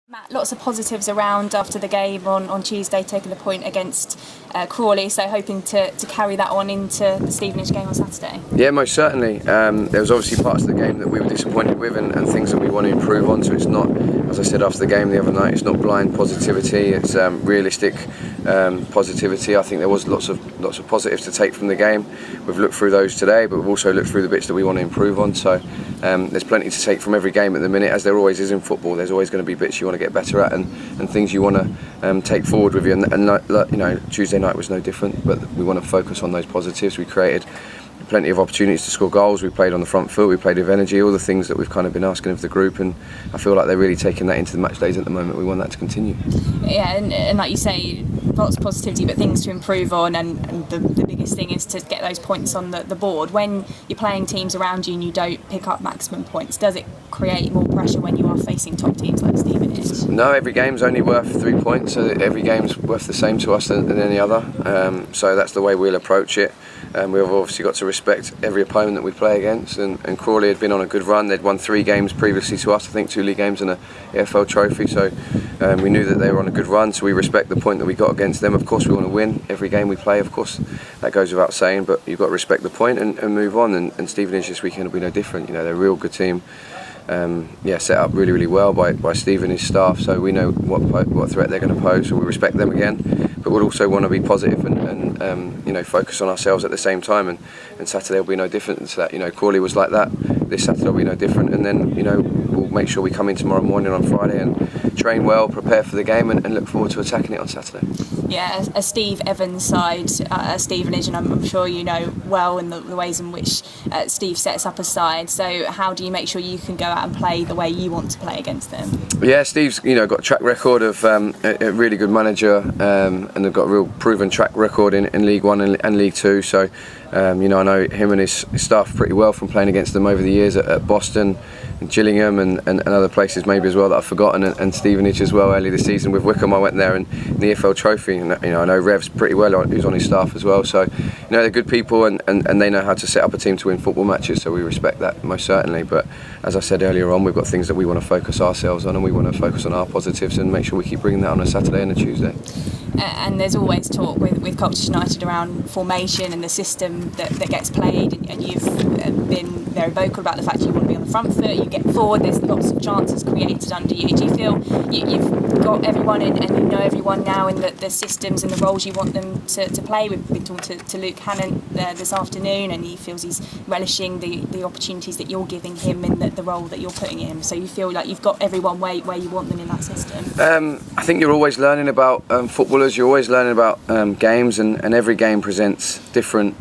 Matt, lots of positives around after the game on Tuesday, taking the point against Crawley, so hoping to carry that on into the Stevenage game on Saturday. Yeah, most certainly. There was obviously parts of the game that we were disappointed with and things that we want to improve on, so it's not, as I said after the game the other night, it's not blind positivity, it's realistic positivity. I think there was lots of positives to take from the game. We've looked through those today, but we've also looked through the bits that we want to improve on, so there's plenty to take from every game at the minute, as there always is in football. There's always going to be bits you want to get better at and things you want to take forward with you, and Tuesday night was no different, but we want to focus on those positives. We created plenty of opportunities to score goals, we played on the front foot, we played with energy, all the things that we've kind of been asking of the group, and I feel like they're really taking that into the match days at the moment. We want that to continue. Yeah, and like you say, lots of positivity but things to improve on, and the biggest thing is to get those points on the board. When you're playing teams around you and you don't pick up maximum points, does it create more pressure when you are facing top teams like Stevenage? No, every game's only worth 3 points, so every game's worth the same to us than any other, so that's the way we'll approach it. We've obviously got to respect every opponent that we play against, and Crawley had been on a good run. They'd won 3 games previously to us, I think 2 league games and a EFL trophy, so we knew that they were on a good run, so we respect the point that we got against them. Of course we want to win every game we play, of course that goes without saying, but you've got to respect the point and move on, and Stevenage this weekend will be no different. You know, they're a real good team, set up really well by Stevenage staff, so we know what threat they're going to pose, so we respect them again, but we'll also want to be positive and focus on ourselves at the same time, and Saturday will be no different to that. You know, Crawley was like that, this Saturday will be no different, and then we'll make sure we come in tomorrow morning on Friday and train well, prepare for the game, and look forward to attacking it on Saturday. Yeah, a Steve Evans side, Stevenage, and I'm sure you know well in the ways in which Steve sets up a side, so how do you make sure you can go out and play the way you want to play against them? Yeah, Steve's got a track record of a really good manager, and they've got a real proven track record in League One and League Two, so I know him and his staff pretty well from playing against them over the years at Boston and Gillingham and other places maybe as well that I've forgotten, and Stevenage as well early this season with Wickham. I went there and the EFL trophy, and I know Rev's pretty well, who's on his staff as well, so they're good people, and they know how to set up a team to win football matches, so we respect that most certainly. But as I said earlier on, we've got things that we want to focus ourselves on, and we want to focus on our positives and make sure we keep bringing that on a Saturday and a Tuesday. And there's always talk with Colchester United around formation and the system that gets played, and you've been very vocal about the fact you want to be on the front foot, you get forward, there's lots of chances created under you. Do you feel you've got everyone and you know everyone now in the systems and the roles you want them to play? We've been talking to Luke Hannon this afternoon, and he feels he's relishing the opportunities that you're giving him in the role that you're putting in, so you feel like you've got everyone where you want them in that system? I think you're always learning about footballers, you're always learning about games, and every game presents different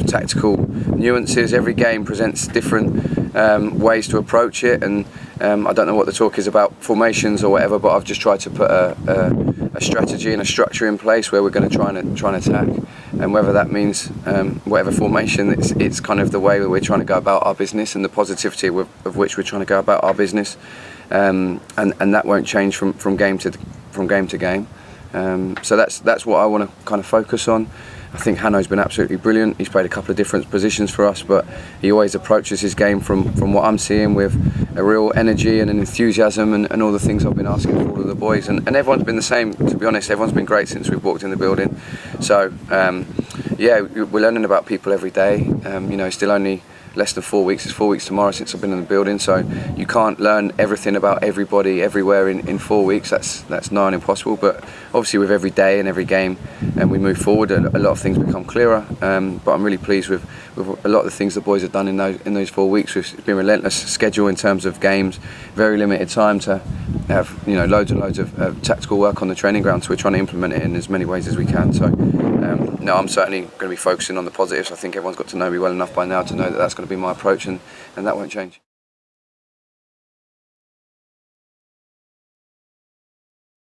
tactical nuances. Every game presents different ways to approach it, and I don't know what the talk is about formations or whatever, but I've just tried to put a strategy and a structure in place where we're going to try and attack, and whether that means whatever formation, it's kind of the way that we're trying to go about our business and the positivity of which we're trying to go about our business, and that won't change from game to game. So that's what I want to kind of focus on. I think Hanno's been absolutely brilliant. He's played a couple of different positions for us, but he always approaches his game from what I'm seeing with a real energy and an enthusiasm, and all the things I've been asking for all of the boys. And everyone's been the same, to be honest. Everyone's been great since we've walked in the building. So we're learning about people every day. Still only less than 4 weeks. It's 4 weeks tomorrow since I've been in the building, so you can't learn everything about everybody everywhere in 4 weeks. That's nigh on impossible, but obviously with every day and every game and we move forward, a lot of things become clearer, but I'm really pleased with a lot of the things the boys have done in those 4 weeks. It's been a relentless schedule in terms of games, very limited time to have loads and loads of tactical work on the training ground, so we're trying to implement it in as many ways as we can. So no, I'm certainly going to be focusing on the positives. I think everyone's got to know me well enough by now to know that that's going to be my approach, and that won't change.